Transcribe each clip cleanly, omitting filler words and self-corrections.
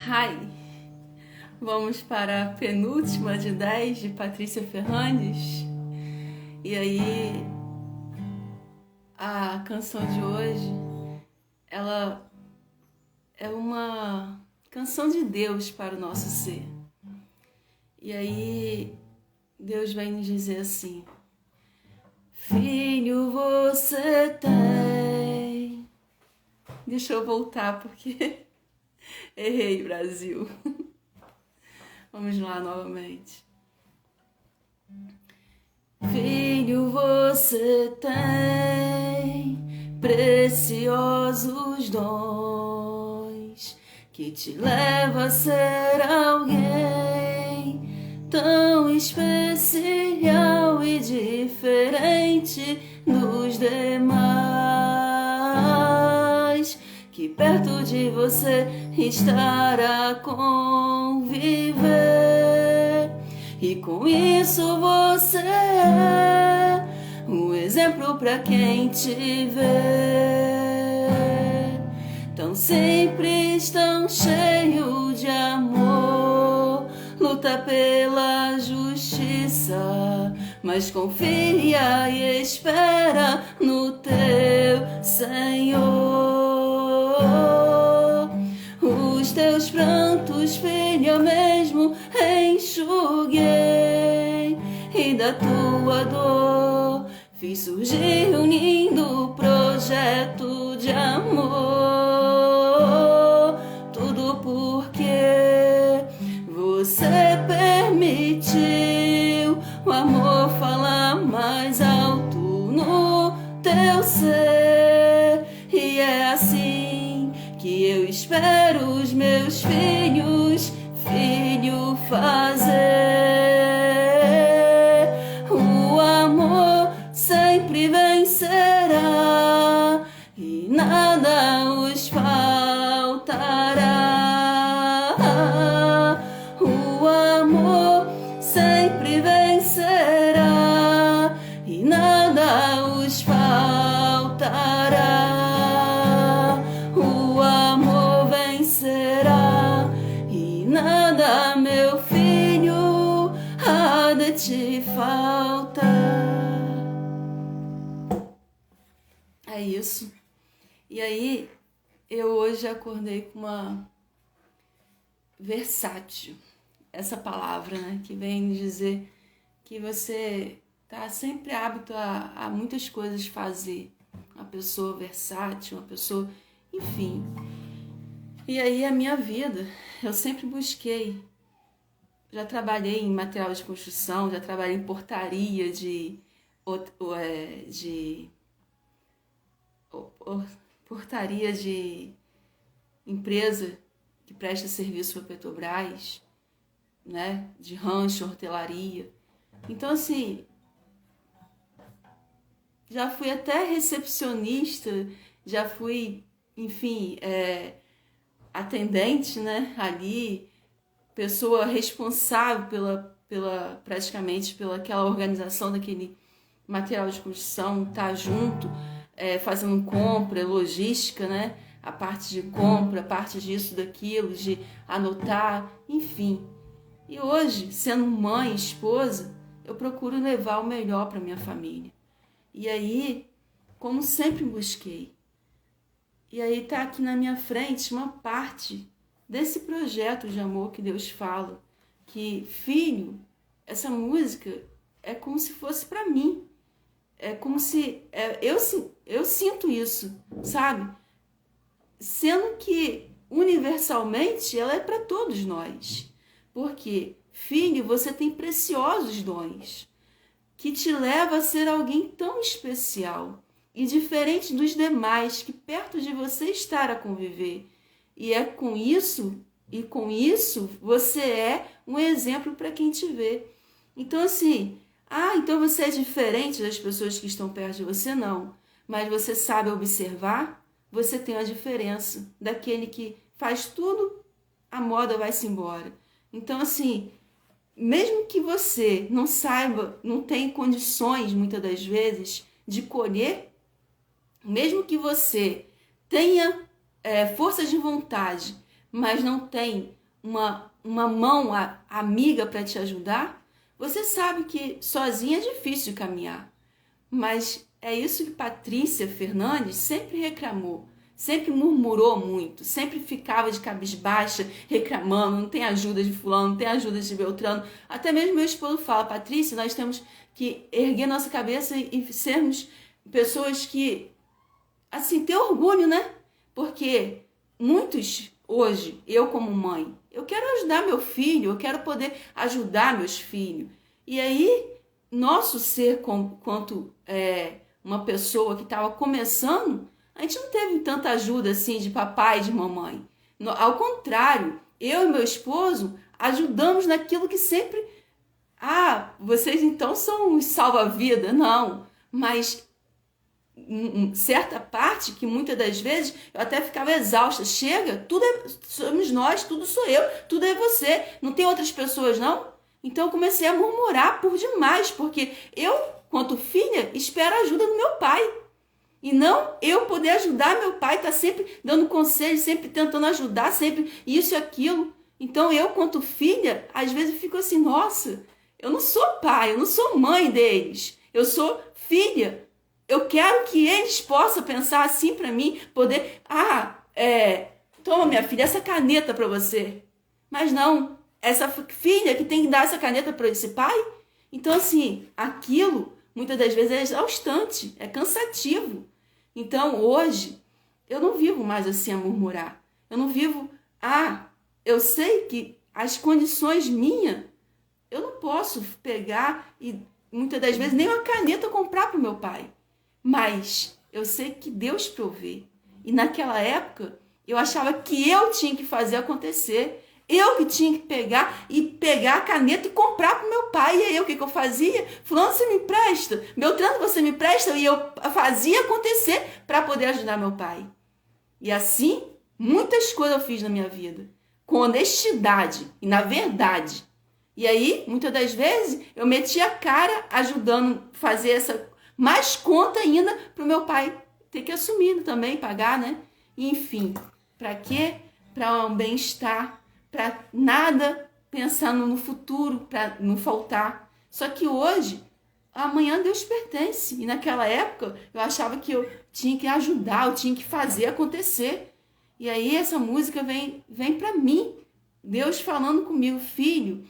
Hi! Vamos para a penúltima de 10 de Patrícia Ferrandes. E aí, a canção de hoje, ela é uma canção de Deus para o nosso ser. E aí, Deus vem nos dizer assim: Filho, você tem... Deixa eu voltar porque errei, Brasil. Vamos lá novamente. Filho, você tem preciosos dons que te leva a ser alguém tão especial e diferente dos demais, que perto de você estará conviver. E com isso você é um exemplo para quem te vê. Tão simples, tão cheio de amor, luta pela justiça, mas confia e espera no teu Senhor. Os teus prantos, filho, eu mesmo enxuguei, e da tua dor fiz surgir um lindo projeto de amor. Tudo porque você permitiu o amor falar mais alto no teu ser. E é assim que eu espero os meus filhos, filho, fazer. O amor sempre vencerá e nada os faltará. O amor sempre vencerá e nada os faltará. O amor vencerá e nada, meu filho, há de te faltar. É isso. E aí, eu hoje acordei com uma versátil, essa palavra, né, que vem dizer que você tá sempre apto a muitas coisas fazer. Uma pessoa versátil, uma pessoa, enfim. E aí a minha vida, eu sempre busquei. Já trabalhei em material de construção, já trabalhei em portaria portaria de empresa que presta serviço para Petrobras, né? De rancho, hortelaria. Então, assim, já fui até recepcionista, já fui, enfim, atendente, né? Ali, pessoa responsável praticamente pela aquela organização daquele material de construção, tá junto, fazendo compra, logística, né? A parte de compra, a parte disso, daquilo, de anotar, enfim. E hoje, sendo mãe, esposa, eu procuro levar o melhor para minha família. E aí, como sempre busquei. E aí tá aqui na minha frente uma parte desse projeto de amor que Deus fala. Que, filho, essa música é como se fosse para mim. É como se... eu sinto isso, sabe? Sendo que, universalmente, ela é para todos nós. Porque, filho, você tem preciosos dons que te leva a ser alguém tão especial e diferente dos demais que perto de você estar a conviver. E com isso você é um exemplo para quem te vê. Então assim, então você é diferente das pessoas que estão perto de você? Não. Mas você sabe observar, você tem a diferença daquele que faz tudo, a moda vai-se embora. Então assim, mesmo que você não saiba, não tenha condições, muitas das vezes, de colher, mesmo que você tenha força de vontade, mas não tem uma mão amiga para te ajudar, você sabe que sozinha é difícil de caminhar. Mas é isso que Patrícia Fernandes sempre reclamou, sempre murmurou muito, sempre ficava de cabisbaixa, reclamando, não tem ajuda de fulano, não tem ajuda de Beltrano. Até mesmo meu esposo fala, Patrícia, nós temos que erguer nossa cabeça e sermos pessoas que, assim, ter orgulho, né? Porque muitos, hoje, eu como mãe, eu quero ajudar meu filho, eu quero poder ajudar meus filhos. E aí, nosso ser quanto uma pessoa que estava começando, a gente não teve tanta ajuda assim de papai e de mamãe. Ao contrário, eu e meu esposo ajudamos naquilo que sempre... Ah, vocês então são os salva-vida. Não, mas certa parte que muitas das vezes eu até ficava exausta. Chega, tudo somos nós, tudo sou eu, tudo é você. Não tem outras pessoas, não? Então eu comecei a murmurar por demais, porque eu, quanto filha, espero a ajuda do meu pai. E não eu poder ajudar meu pai, tá sempre dando conselho, sempre tentando ajudar, sempre isso e aquilo. Então eu, quanto filha, às vezes fico assim, nossa, eu não sou pai, eu não sou mãe deles. Eu sou filha. Eu quero que eles possam pensar assim para mim, poder, toma minha filha, essa caneta para você. Mas não, essa filha que tem que dar essa caneta para esse pai. Então assim, aquilo muitas das vezes é exaustante, é cansativo. Então hoje eu não vivo mais assim a murmurar. Eu não vivo, eu sei que as condições minhas, eu não posso pegar e muitas das vezes nem uma caneta comprar para o meu pai. Mas eu sei que Deus provê. E naquela época, eu achava que eu tinha que fazer acontecer. Eu que tinha que pegar a caneta e comprar para o meu pai. E aí, o que eu fazia? Fulano, você me empresta? Beltrano, você me empresta? E eu fazia acontecer para poder ajudar meu pai. E assim, muitas coisas eu fiz na minha vida. Com honestidade e na verdade. E aí, muitas das vezes, eu metia a cara ajudando a fazer essa... mais conta ainda para o meu pai ter que assumir também, pagar, né? Enfim, para quê? Para um bem-estar, para nada pensando no futuro, para não faltar. Só que hoje, amanhã Deus pertence. E naquela época, eu achava que eu tinha que ajudar, eu tinha que fazer acontecer. E aí essa música vem para mim. Deus falando comigo, filho,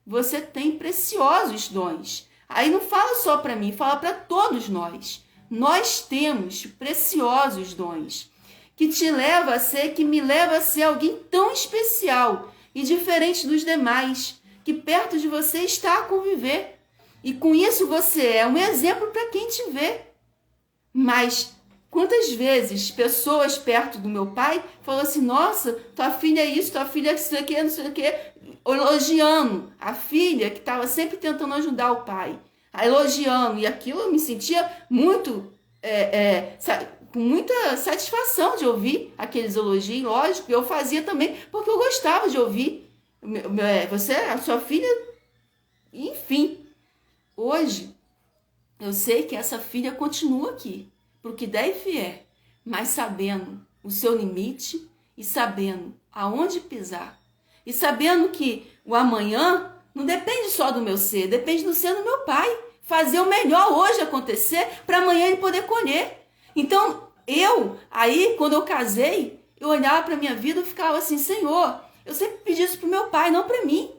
você tem preciosos dons. Aí não fala só para mim, fala para todos nós. Nós temos preciosos dons que te leva a ser, que me leva a ser alguém tão especial e diferente dos demais, que perto de você está a conviver. E com isso você é um exemplo para quem te vê. Mas quantas vezes pessoas perto do meu pai falam assim, nossa, tua filha é isso, tua filha é isso aqui, não sei o que, elogiando a filha que estava sempre tentando ajudar o pai, elogiando, e aquilo eu me sentia muito, com muita satisfação de ouvir aqueles elogios, lógico, eu fazia também porque eu gostava de ouvir, você, a sua filha, enfim, hoje eu sei que essa filha continua aqui, pro que der e vier, mas sabendo o seu limite e sabendo aonde pisar. E sabendo que o amanhã não depende só do meu ser, depende do ser do meu pai. Fazer o melhor hoje acontecer para amanhã ele poder colher. Então, quando eu casei, eu olhava para a minha vida e ficava assim, Senhor, eu sempre pedi isso para o meu pai, não para mim.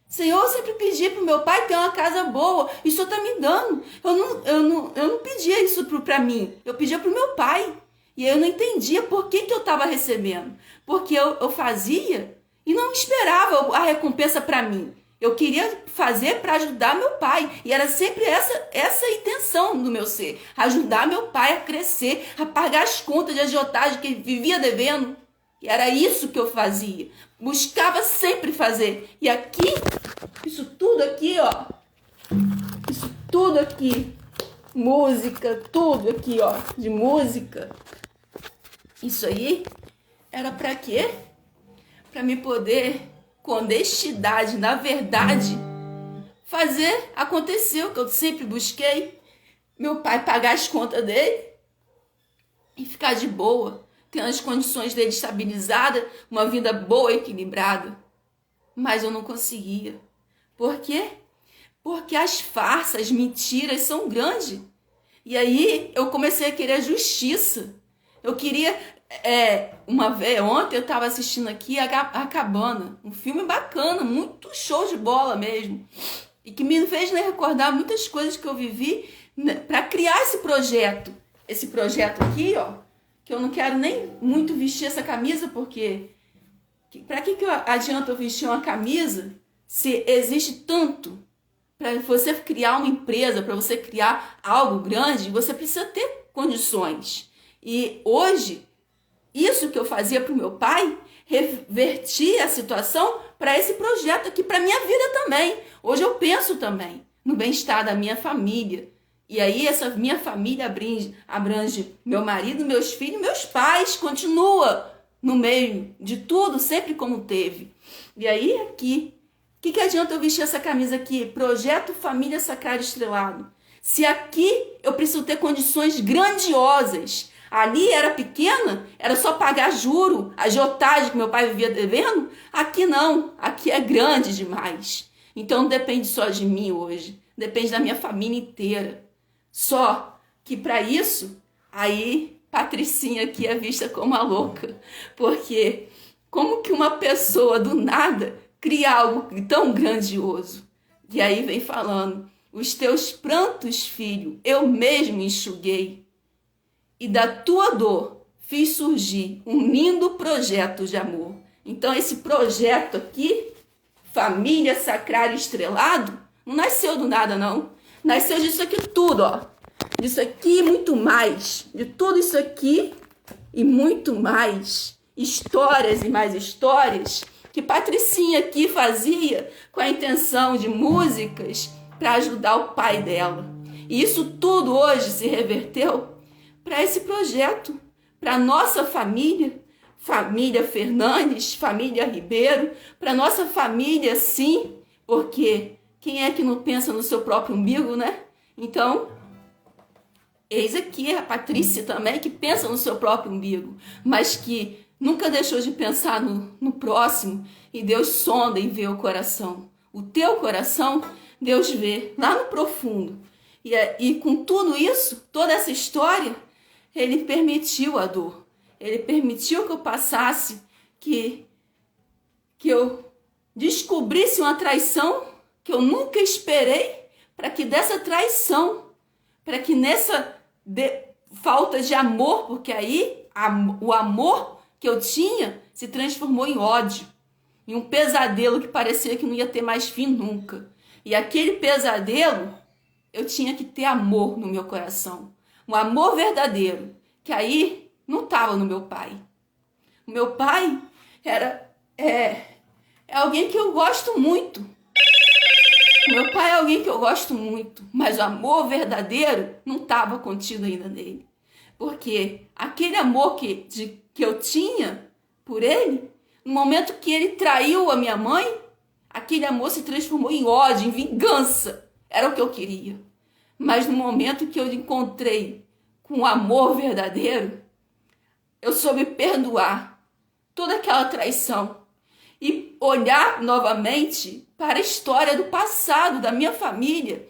Senhor, eu sempre pedi para o meu pai ter uma casa boa, e o Senhor está me dando. Eu não pedia isso para mim, eu pedia para o meu pai. E eu não entendia por que eu estava recebendo. Porque eu fazia e não esperava a recompensa para mim. Eu queria fazer para ajudar meu pai. E era sempre essa a intenção do meu ser. Ajudar meu pai a crescer, a pagar as contas de agiotagem que ele vivia devendo. E era isso que eu fazia. Buscava sempre fazer. E aqui, isso tudo aqui, ó. Isso tudo aqui. Música, tudo aqui, ó. De música. Isso aí era para quê? Para me poder, com honestidade, na verdade, fazer acontecer o que eu sempre busquei. Meu pai pagar as contas dele e ficar de boa. tendo as condições dele estabilizadas, uma vida boa, equilibrada. Mas eu não conseguia. Por quê? Porque as farsas, as mentiras são grandes. E aí eu comecei a querer justiça. Eu queria... ontem eu estava assistindo aqui A Cabana, um filme bacana, muito show de bola mesmo. E que me fez recordar muitas coisas que eu vivi para criar esse projeto. Esse projeto aqui, ó, que eu não quero nem muito vestir essa camisa, porque para que adianta eu vestir uma camisa se existe tanto? Para você criar uma empresa, para você criar algo grande, você precisa ter condições. E hoje, isso que eu fazia para o meu pai, reverti a situação para esse projeto aqui, para a minha vida também. Hoje eu penso também no bem-estar da minha família. E aí essa minha família abrange meu marido, meus filhos, meus pais, continua no meio de tudo, sempre como teve. E aí aqui, o que adianta eu vestir essa camisa aqui? Projeto Família Sacrário Estrelado. Se aqui eu preciso ter condições grandiosas. Ali era pequena, era só pagar juro, agiotagem que meu pai vivia devendo. Aqui não, aqui é grande demais. Então não depende só de mim hoje, depende da minha família inteira. Só que para isso, aí Patricinha aqui é vista como a louca. Porque como que uma pessoa do nada cria algo tão grandioso? E aí vem falando, os teus prantos, filho, eu mesmo enxuguei. E da tua dor fiz surgir um lindo projeto de amor. Então esse projeto aqui, Família Sacrário Estrelado, não nasceu do nada não. Nasceu disso aqui tudo, ó. Disso aqui e muito mais. De tudo isso aqui e muito mais. Histórias e mais histórias que Patricinha aqui fazia com a intenção de músicas para ajudar o pai dela. E isso tudo hoje se reverteu para esse projeto, para nossa família, família Fernandes, família Ribeiro, para nossa família sim, porque quem é que não pensa no seu próprio umbigo, né? Então, eis aqui a Patrícia também, que pensa no seu próprio umbigo, mas que nunca deixou de pensar no próximo, e Deus sonda e vê o coração. O teu coração, Deus vê lá no profundo. E com tudo isso, toda essa história, Ele permitiu a dor. Ele permitiu que eu passasse, que eu descobrisse uma traição que eu nunca esperei, para que dessa traição, para que nessa falta de amor, porque aí o amor que eu tinha se transformou em ódio, em um pesadelo que parecia que não ia ter mais fim nunca. E aquele pesadelo, eu tinha que ter amor no meu coração. Um amor verdadeiro, que aí não estava no meu pai. O meu pai é alguém que eu gosto muito. O meu pai é alguém que eu gosto muito, mas o amor verdadeiro não estava contido ainda nele. Porque aquele amor que eu tinha por ele, no momento que ele traiu a minha mãe, aquele amor se transformou em ódio, em vingança. Era o que eu queria. Mas no momento que eu encontrei com o amor verdadeiro, eu soube perdoar toda aquela traição e olhar novamente para a história do passado da minha família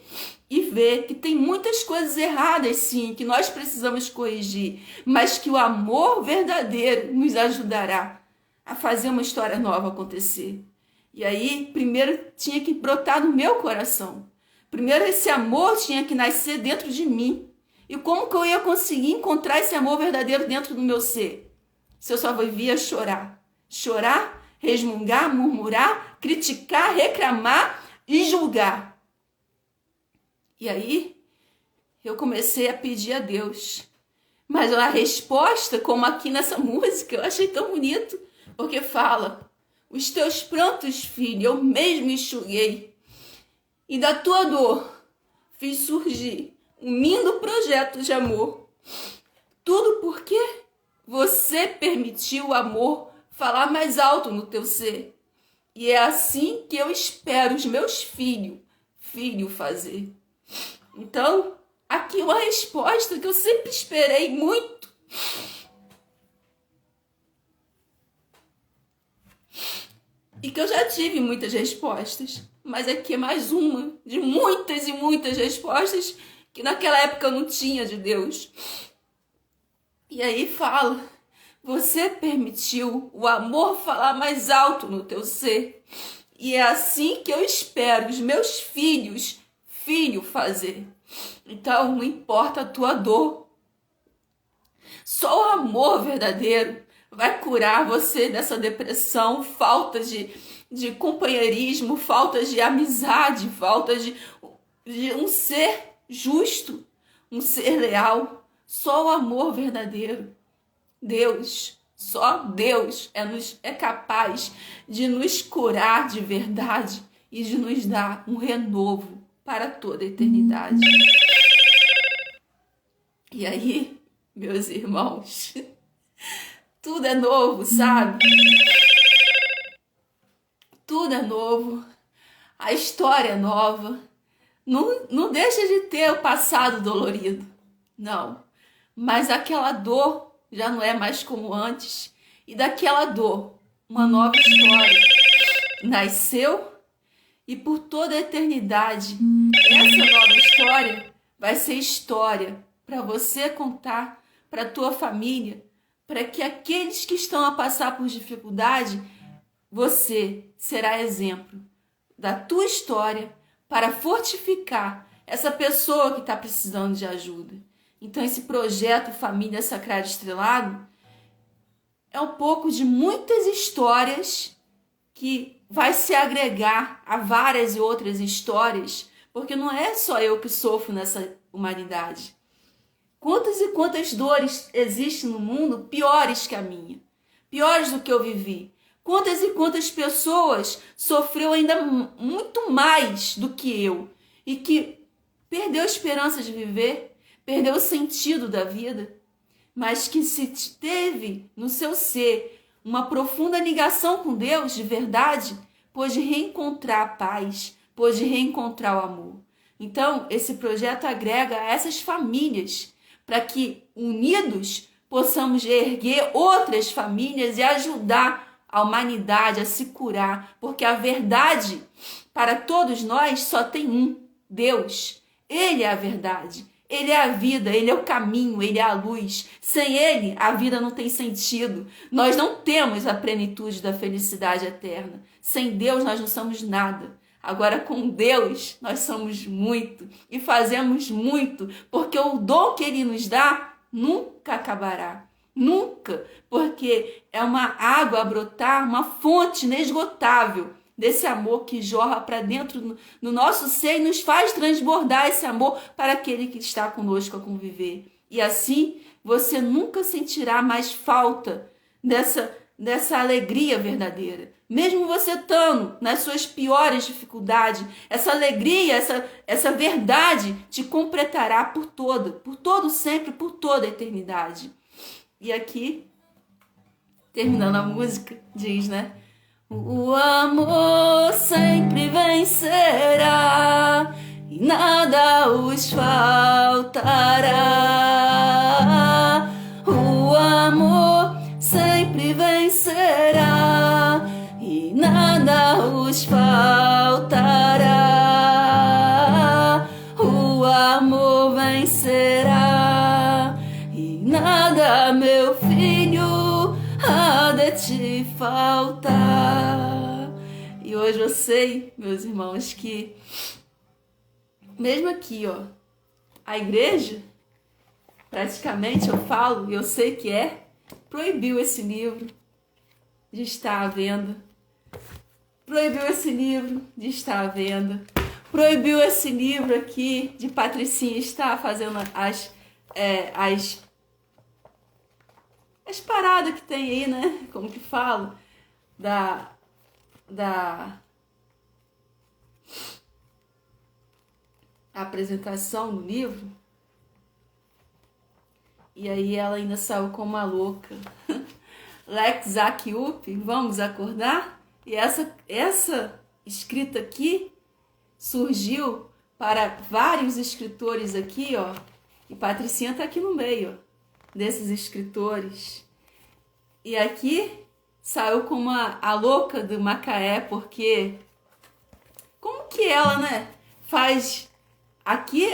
e ver que tem muitas coisas erradas, sim, que nós precisamos corrigir, mas que o amor verdadeiro nos ajudará a fazer uma história nova acontecer. E aí, primeiro tinha que brotar no meu coração. Primeiro esse amor tinha que nascer dentro de mim. E como que eu ia conseguir encontrar esse amor verdadeiro dentro do meu ser? Se eu só vivia chorar. Chorar, resmungar, murmurar, criticar, reclamar e julgar. E aí, eu comecei a pedir a Deus. Mas a resposta, como aqui nessa música, eu achei tão bonito. Porque fala, os teus prantos, filho, eu mesmo enxuguei. E da tua dor fiz surgir um lindo projeto de amor. Tudo porque você permitiu o amor falar mais alto no teu ser. E é assim que eu espero os meus filhos fazer. Então, aqui uma resposta que eu sempre esperei muito. e que eu já tive muitas respostas, mas aqui é mais uma de muitas e muitas respostas que naquela época eu não tinha de Deus. E aí fala: você permitiu o amor falar mais alto no teu ser, e é assim que eu espero os meus filhos, fazer. Então não importa a tua dor, só o amor verdadeiro vai curar você dessa depressão, falta de companheirismo, falta de amizade, falta de um ser justo, um ser leal. Só o amor verdadeiro. Deus, só Deus é capaz de nos curar de verdade e de nos dar um renovo para toda a eternidade. E aí, meus irmãos, tudo é novo, sabe? Tudo é novo, a história é nova. Não deixa de ter o passado dolorido, não. Mas aquela dor já não é mais como antes. E daquela dor, uma nova história nasceu, e por toda a eternidade, essa nova história vai ser história para você contar para a tua família, para que aqueles que estão a passar por dificuldade, você será exemplo da tua história para fortificar essa pessoa que está precisando de ajuda. Então esse projeto Família Sacrário Estrelado é um pouco de muitas histórias que vai se agregar a várias e outras histórias, porque não é só eu que sofro nessa humanidade. Quantas e quantas dores existem no mundo piores que a minha, piores do que eu vivi. Quantas e quantas pessoas sofreu ainda muito mais do que eu e que perdeu a esperança de viver, perdeu o sentido da vida, mas que se teve no seu ser uma profunda ligação com Deus de verdade, pôde reencontrar a paz, pôde reencontrar o amor. Então, esse projeto agrega a essas famílias para que, unidos, possamos erguer outras famílias e ajudar a humanidade a se curar, porque a verdade para todos nós só tem um: Deus. Ele é a verdade, Ele é a vida, Ele é o caminho, Ele é a luz. Sem Ele, a vida não tem sentido. Nós não temos a plenitude da felicidade eterna. Sem Deus, nós não somos nada. Agora, com Deus, nós somos muito e fazemos muito, porque o dom que Ele nos dá nunca acabará. Nunca, porque é uma água a brotar, uma fonte inesgotável desse amor que jorra para dentro no nosso ser e nos faz transbordar esse amor para aquele que está conosco a conviver. E assim, você nunca sentirá mais falta dessa alegria verdadeira. Mesmo você estando nas suas piores dificuldades, essa alegria, essa verdade te completará por todo sempre, por toda a eternidade. E aqui, terminando a música, diz, né? O amor sempre vencerá e nada os faltará. O amor sempre vencerá e nada os faltará. O amor vencerá e nada, meu filho, há de te faltar. E hoje eu sei, meus irmãos, que mesmo aqui, ó, a igreja, praticamente eu falo, eu sei que proibiu esse livro de estar à venda. Proibiu esse livro de estar à venda. Proibiu esse livro aqui de Patricinha estar fazendo as paradas que tem aí, né? Como que falo? Da apresentação do livro. E aí ela ainda saiu como uma louca. Lex Zac Up, vamos acordar? E essa escrita aqui surgiu para vários escritores aqui, ó. E Patricinha tá aqui no meio, ó, desses escritores. E aqui saiu como a louca do Macaé, porque como que ela, né, faz... Aqui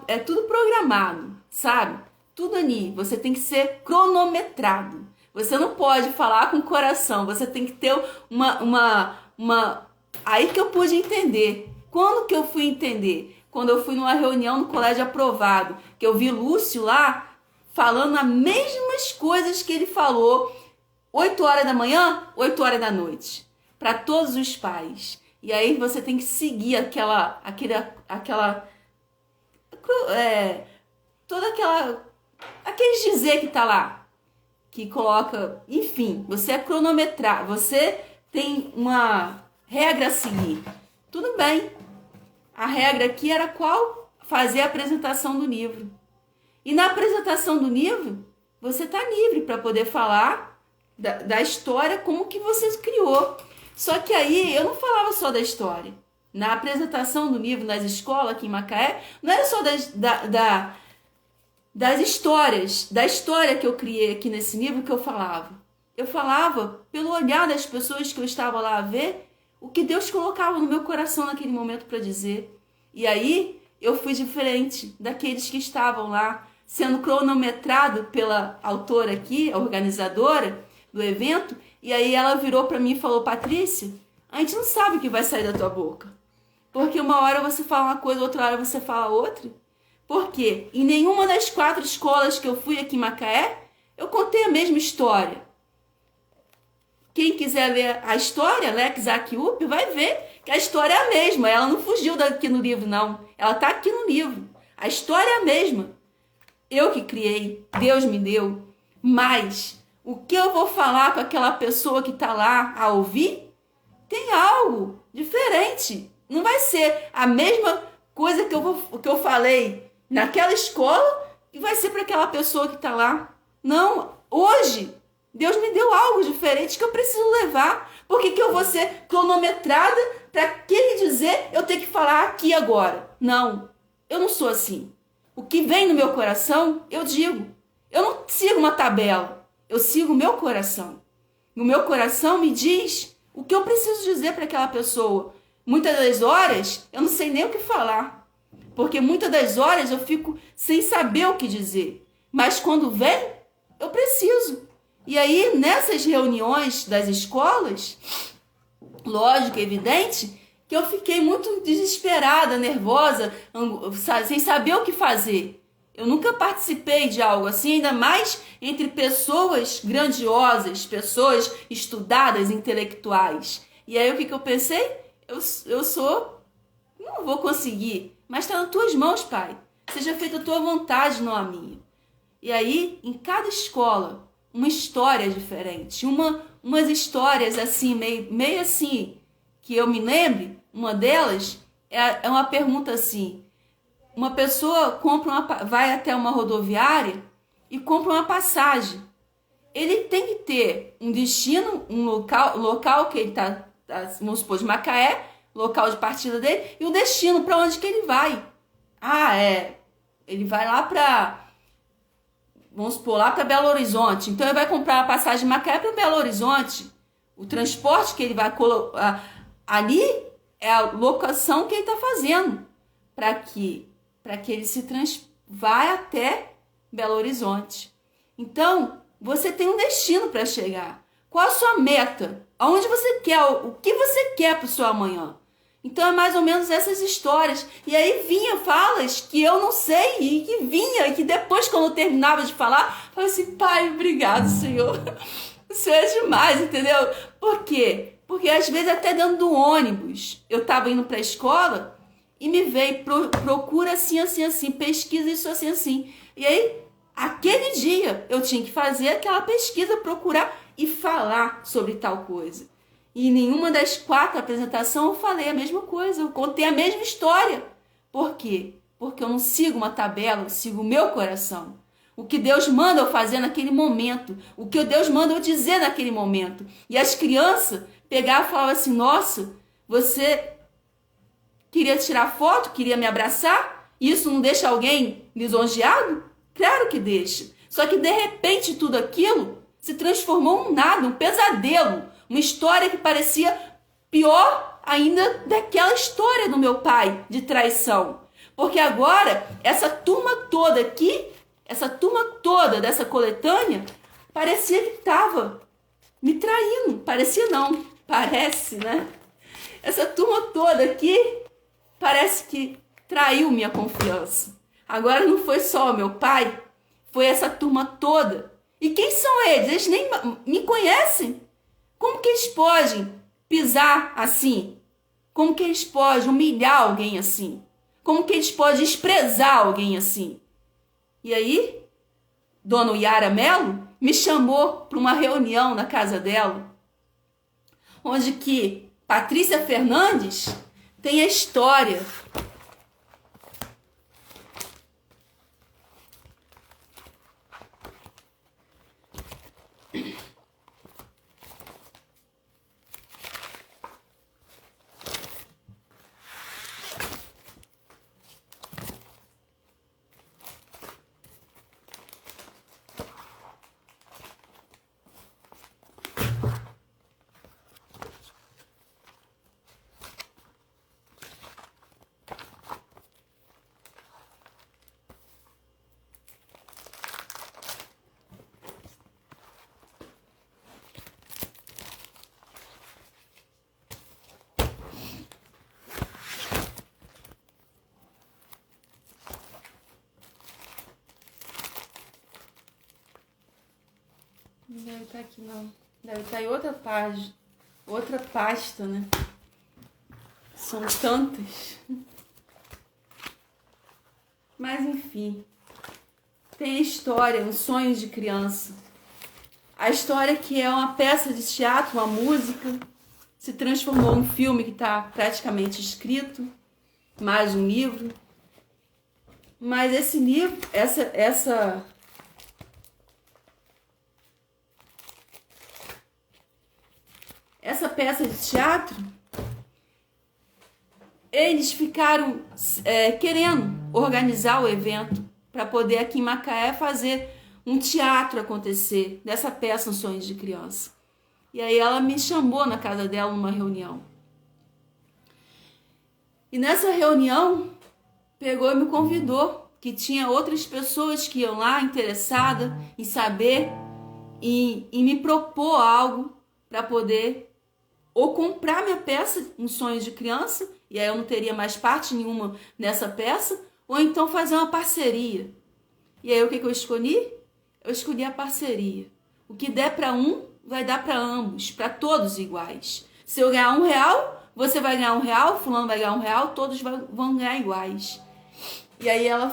é tudo programado, sabe? Tudo ali, você tem que ser cronometrado. Você não pode falar com o coração, você tem que ter uma... Aí que eu pude entender. Quando que eu fui entender? Quando eu fui numa reunião no Colégio Aprovado, que eu vi Lúcio lá falando as mesmas coisas que ele falou 8 horas da manhã, 8 horas da noite, para todos os pais. E aí você tem que seguir aqueles dizer que tá lá, que coloca, enfim, você é cronometrar, você tem uma regra a seguir. Tudo bem. A regra aqui era qual? Fazer a apresentação do livro. E na apresentação do livro, você tá livre para poder falar da história, como que você criou. Só que aí eu não falava só da história. Na apresentação do livro nas escolas aqui em Macaé, não era só das histórias, da história que eu criei aqui nesse livro que eu falava. Eu falava pelo olhar das pessoas que eu estava lá a ver, o que Deus colocava no meu coração naquele momento para dizer. E aí eu fui diferente daqueles que estavam lá, sendo cronometrado pela autora aqui, a organizadora do evento. E aí ela virou para mim e falou: Patrícia, a gente não sabe o que vai sair da tua boca. Porque uma hora você fala uma coisa, outra hora você fala outra. Por quê? Em nenhuma das 4 escolas que eu fui aqui em Macaé, eu contei a mesma história. Quem quiser ler a história, Lex Akiup, vai ver que a história é a mesma. Ela não fugiu daqui no livro, não. Ela está aqui no livro. A história é a mesma. Eu que criei, Deus me deu. Mas o que eu vou falar com aquela pessoa que está lá a ouvir, tem algo diferente. Não vai ser a mesma coisa que eu falei naquela escola e vai ser para aquela pessoa que está lá. Não, hoje Deus me deu algo diferente que eu preciso levar. Por que eu vou ser cronometrada para aquele dizer eu tenho que falar aqui agora? Não, eu não sou assim. O que vem no meu coração, eu digo. Eu não sigo uma tabela, eu sigo o meu coração. O meu coração me diz o que eu preciso dizer para aquela pessoa. Muitas das horas eu não sei nem o que falar, porque muitas das horas eu fico sem saber o que dizer. Mas quando vem, eu preciso. E aí, nessas reuniões das escolas, lógico, evidente, que eu fiquei muito desesperada, nervosa, sem saber o que fazer. Eu nunca participei de algo assim, ainda mais entre pessoas grandiosas, pessoas estudadas, intelectuais. E aí, o que eu pensei? Não vou conseguir, mas está nas tuas mãos, Pai. Seja feita a tua vontade, não a minha. E aí, em cada escola, uma história diferente, umas histórias assim, meio assim, que eu me lembre. Uma delas é uma pergunta assim: uma pessoa vai até uma rodoviária e compra uma passagem. Ele tem que ter um destino, um local que ele está, vamos supor, de Macaé, local de partida dele, e o destino para onde que ele vai. Ele vai lá para... Vamos supor, lá para Belo Horizonte. Então, ele vai comprar a passagem de Macaé para Belo Horizonte. O transporte que ele vai colocar ali é a locação que ele está fazendo para que ele vá até Belo Horizonte. Então, você tem um destino para chegar. Qual a sua meta? Aonde você quer? O que você quer para o seu amanhã? Então é mais ou menos essas histórias. E aí vinha falas que eu não sei, e que vinha, e que depois, quando eu terminava de falar, eu falei assim: Pai, obrigado, Senhor. O Senhor é demais, entendeu? Por quê? Porque às vezes até dentro do ônibus, eu estava indo para a escola e me veio, procura assim, assim, assim, pesquisa isso assim, assim. E aí, aquele dia, eu tinha que fazer aquela pesquisa, procurar e falar sobre tal coisa. E em nenhuma das 4 apresentações eu falei a mesma coisa, eu contei a mesma história. Por quê? Porque eu não sigo uma tabela, eu sigo o meu coração. O que Deus manda eu fazer naquele momento, o que Deus manda eu dizer naquele momento. E as crianças pegavam e falavam assim: nossa, você queria tirar foto, queria me abraçar? Isso não deixa alguém lisonjeado? Claro que deixa. Só que de repente tudo aquilo se transformou em nada, um pesadelo, uma história que parecia pior ainda daquela história do meu pai de traição. Porque agora, essa turma toda aqui, essa turma toda dessa coletânea, parecia que estava me traindo. Parecia não, parece, né? Essa turma toda aqui parece que traiu minha confiança. Agora não foi só o meu pai, foi essa turma toda. E quem são eles? Eles nem me conhecem. Como que eles podem pisar assim? Como que eles podem humilhar alguém assim? Como que eles podem desprezar alguém assim? E aí, Dona Yara Mello me chamou para uma reunião na casa dela, onde que Patrícia Fernandes tem a história. Não deve estar aqui não. Deve estar em outra página. Outra pasta, né? São tantas. Mas enfim. Tem a história, um sonho de criança. A história que é uma peça de teatro, uma música, se transformou em um filme que está praticamente escrito. Mais um livro. Mas esse livro, essa peça de teatro, eles ficaram querendo organizar o evento para poder aqui em Macaé fazer um teatro acontecer dessa peça Um Sonho de Criança. E aí ela me chamou na casa dela numa reunião. E nessa reunião pegou e me convidou, que tinha outras pessoas que iam lá interessadas em saber e me propor algo para poder ou comprar minha peça, Um Sonho de Criança, e aí eu não teria mais parte nenhuma nessa peça, ou então fazer uma parceria. E aí o que eu escolhi? Eu escolhi a parceria. O que der para um, vai dar para ambos, para todos iguais. Se eu ganhar R$1, você vai ganhar R$1, fulano vai ganhar R$1, todos vão ganhar iguais. E aí ela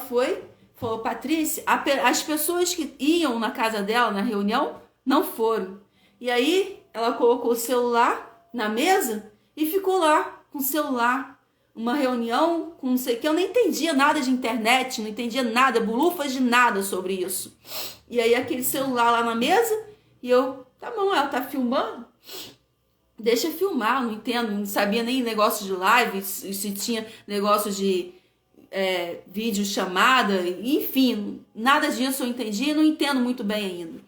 falou, Patrícia, as pessoas que iam na casa dela, na reunião, não foram. E aí ela colocou o celular na mesa e ficou lá com o celular, uma reunião com não sei o que, eu nem entendia nada de internet, não entendia nada, bulufas de nada sobre isso. E aí aquele celular lá na mesa, e eu, tá bom, ela tá filmando, deixa filmar, não entendo, não sabia nem negócio de live, se tinha negócio de vídeo chamada, enfim, nada disso eu entendi, não entendo muito bem ainda.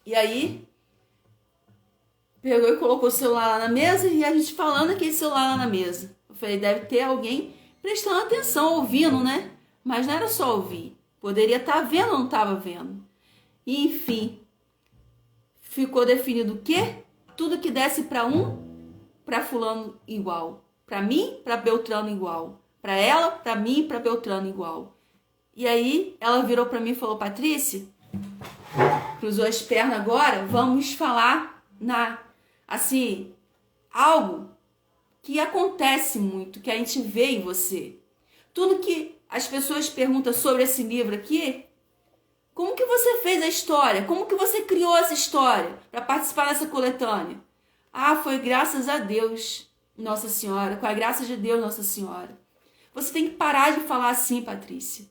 E aí pegou e colocou o celular lá na mesa e a gente falando aquele celular lá na mesa. Eu falei, deve ter alguém prestando atenção, ouvindo, né? Mas não era só ouvir. Poderia estar vendo ou não estava vendo. E, enfim, ficou definido o quê? Tudo que desse para um, para fulano igual. Para mim, para Beltrano igual. Para ela, para mim, para Beltrano igual. E aí ela virou para mim e falou, Patrícia, cruzou as pernas agora, vamos falar assim, algo que acontece muito, que a gente vê em você. Tudo que as pessoas perguntam sobre esse livro aqui, como que você fez a história? Como que você criou essa história para participar dessa coletânea? Ah, foi graças a Deus, Nossa Senhora, com a graça de Deus, Nossa Senhora. Você tem que parar de falar assim, Patrícia.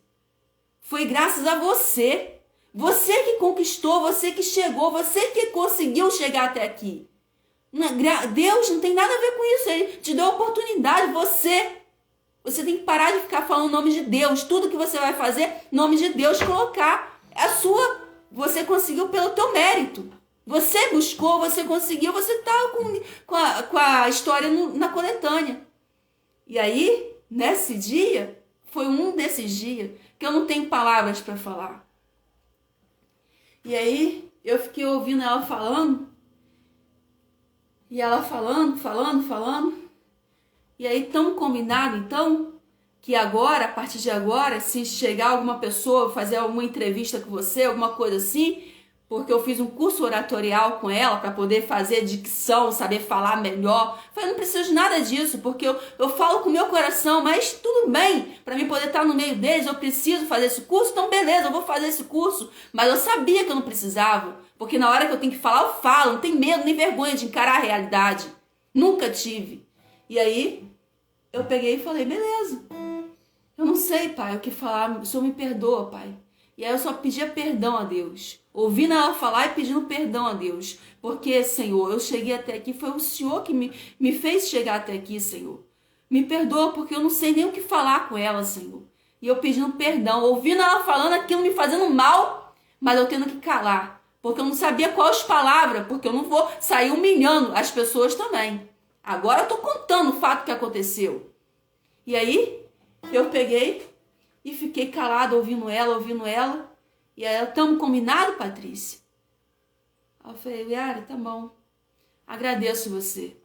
Foi graças a você. Você que conquistou, você que chegou, você que conseguiu chegar até aqui. Deus não tem nada a ver com isso. Ele te deu a oportunidade. Você tem que parar de ficar falando o nome de Deus. Tudo que você vai fazer, nome de Deus, colocar. Você conseguiu pelo teu mérito. Você buscou, você conseguiu, você tá com a história na coletânea. E aí, nesse dia, foi um desses dias que eu não tenho palavras para falar. E aí, eu fiquei ouvindo ela falando, e ela falando. E aí, tão combinado, então, que agora, a partir de agora, se chegar alguma pessoa, fazer alguma entrevista com você, alguma coisa assim, porque eu fiz um curso oratorial com ela para poder fazer dicção, saber falar melhor. Eu falei, não preciso de nada disso, porque eu falo com o meu coração, mas tudo bem, para mim poder estar no meio deles, eu preciso fazer esse curso, então beleza, eu vou fazer esse curso. Mas eu sabia que eu não precisava, porque na hora que eu tenho que falar, eu falo, não tenho medo nem vergonha de encarar a realidade. Nunca tive. E aí, eu peguei e falei, beleza, eu não sei, pai, o que falar, o Senhor me perdoa, pai. E aí eu só pedia perdão a Deus. Ouvindo ela falar e pedindo perdão a Deus. Porque, Senhor, eu cheguei até aqui, foi o Senhor que me fez chegar até aqui, Senhor. Me perdoa porque eu não sei nem o que falar com ela, Senhor. E eu pedindo perdão, ouvindo ela falando aquilo, me fazendo mal, mas eu tendo que calar. Porque eu não sabia quais palavras, porque eu não vou sair humilhando as pessoas também. Agora eu tô contando o fato que aconteceu. E aí, eu peguei e fiquei calada, ouvindo ela. E aí, estamos combinados, Patrícia? Aí eu falei, Yara, tá bom. Agradeço você.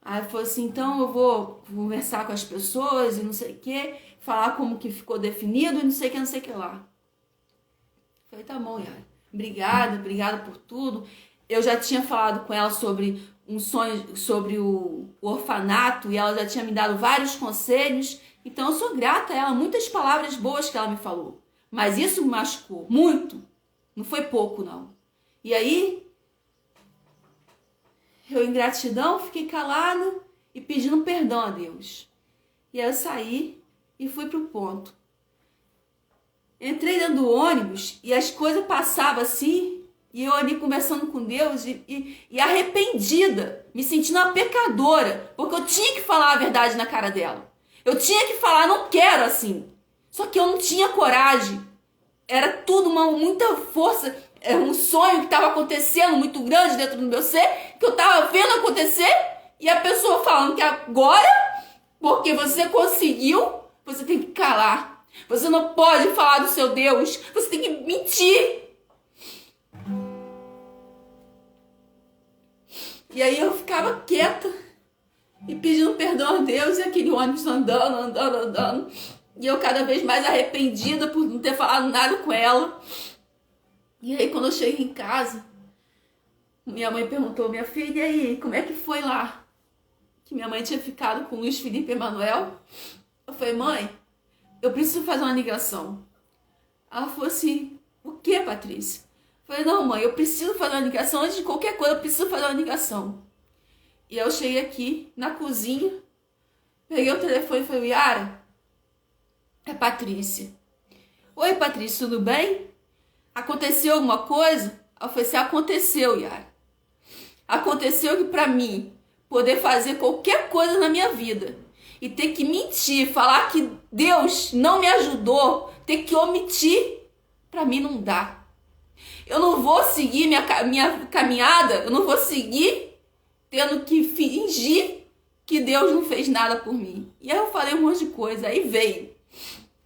Aí falou assim, então eu vou conversar com as pessoas e não sei o que, falar como que ficou definido e não sei o que lá. Eu falei, tá bom, Yara. Obrigada por tudo. Eu já tinha falado com ela sobre um sonho, sobre o orfanato, e ela já tinha me dado vários conselhos. Então eu sou grata a ela, muitas palavras boas que ela me falou. Mas isso me machucou muito. Não foi pouco, não. E aí, eu em gratidão fiquei calada e pedindo perdão a Deus. E aí eu saí e fui pro ponto. Entrei dentro do ônibus e as coisas passavam assim, e eu ali conversando com Deus e arrependida, me sentindo uma pecadora, porque eu tinha que falar a verdade na cara dela. Eu tinha que falar, não quero assim. Só que eu não tinha coragem. Era tudo muita força. Era um sonho que estava acontecendo muito grande dentro do meu ser, que eu estava vendo acontecer, e a pessoa falando que agora, porque você conseguiu, você tem que calar. Você não pode falar do seu Deus. Você tem que mentir. E aí eu ficava quieta e pedindo perdão a Deus, e aquele ônibus andando. E eu cada vez mais arrependida por não ter falado nada com ela. E aí quando eu cheguei em casa, minha mãe perguntou, minha filha, e aí, como é que foi lá? Que minha mãe tinha ficado com o Luiz Felipe Emanuel. Eu falei, mãe, eu preciso fazer uma ligação. Ela falou assim, o que, Patrícia? Eu falei, não, mãe, eu preciso fazer uma ligação. Antes de qualquer coisa, eu preciso fazer uma ligação. E aí eu cheguei aqui na cozinha, peguei o telefone e falei, Yara, é Patrícia. Oi, Patrícia, tudo bem? Aconteceu alguma coisa? Eu falei, se aconteceu, Yara. Aconteceu que pra mim poder fazer qualquer coisa na minha vida e ter que mentir, falar que Deus não me ajudou, ter que omitir, pra mim não dá. Eu não vou seguir minha caminhada, eu não vou seguir tendo que fingir que Deus não fez nada por mim. E aí eu falei um monte de coisa, aí veio.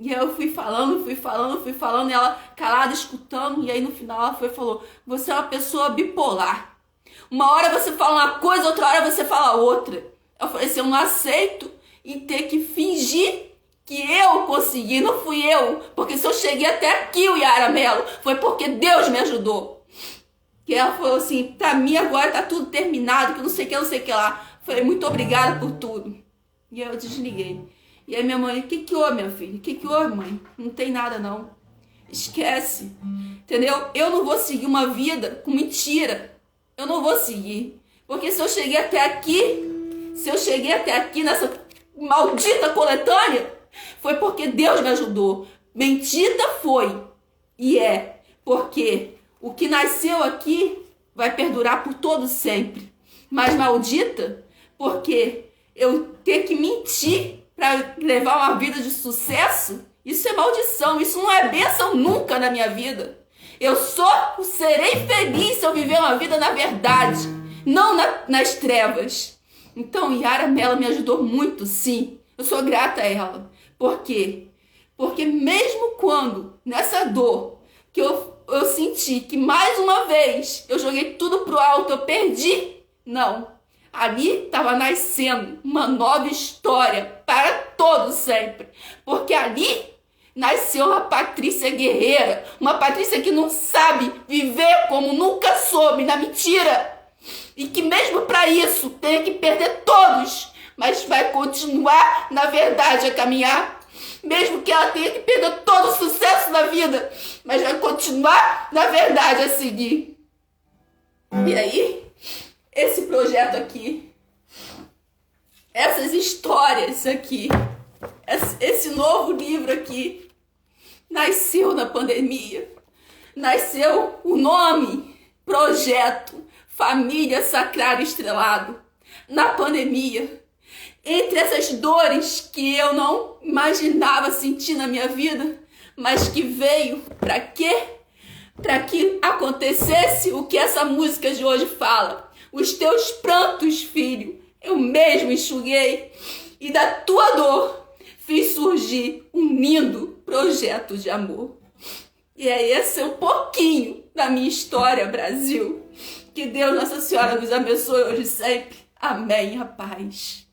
E aí eu fui falando, e ela calada, escutando, e aí no final ela foi e falou, você é uma pessoa bipolar. Uma hora você fala uma coisa, outra hora você fala outra. Eu falei assim, eu não aceito e ter que fingir que eu consegui, não fui eu. Porque se eu cheguei até aqui, o Yara Mello, foi porque Deus me ajudou. Que ela falou assim, pra mim agora tá tudo terminado, que não sei o que lá. Eu falei, muito obrigada por tudo. E aí eu desliguei. E aí minha mãe, o que houve, minha filha? O que houve, mãe? Não tem nada, não. Esquece. Entendeu? Eu não vou seguir uma vida com mentira. Eu não vou seguir. Porque se eu cheguei até aqui nessa maldita coletânea, foi porque Deus me ajudou. Mentira foi. E é. Porque o que nasceu aqui vai perdurar por todo sempre. Mas maldita, porque eu ter que mentir para levar uma vida de sucesso, isso é maldição, isso não é bênção nunca na minha vida. Serei feliz se eu viver uma vida na verdade, não nas trevas. Então, Yara Mello me ajudou muito, sim. Eu sou grata a ela. Por quê? Porque mesmo quando, nessa dor, que eu senti que mais uma vez eu joguei tudo pro alto, eu perdi. Não. Ali estava nascendo uma nova história para todos sempre. Porque ali nasceu uma Patrícia guerreira, uma Patrícia que não sabe viver como nunca soube, na mentira. E que mesmo para isso tem que perder todos, mas vai continuar na verdade a caminhar. Mesmo que ela tenha que perder todo o sucesso da vida, mas vai continuar na verdade a seguir. E aí, esse projeto aqui, essas histórias aqui, esse novo livro aqui, nasceu na pandemia. Nasceu o nome, Projeto Família Sacrário Estrelado, na pandemia. Entre essas dores que eu não imaginava sentir na minha vida, mas que veio para quê? Para que acontecesse o que essa música de hoje fala. Os teus prantos, filho, eu mesmo enxuguei, e da tua dor fiz surgir um lindo projeto de amor. E é esse um pouquinho da minha história, Brasil. Que Deus Nossa Senhora nos abençoe hoje e sempre. Amém, a paz.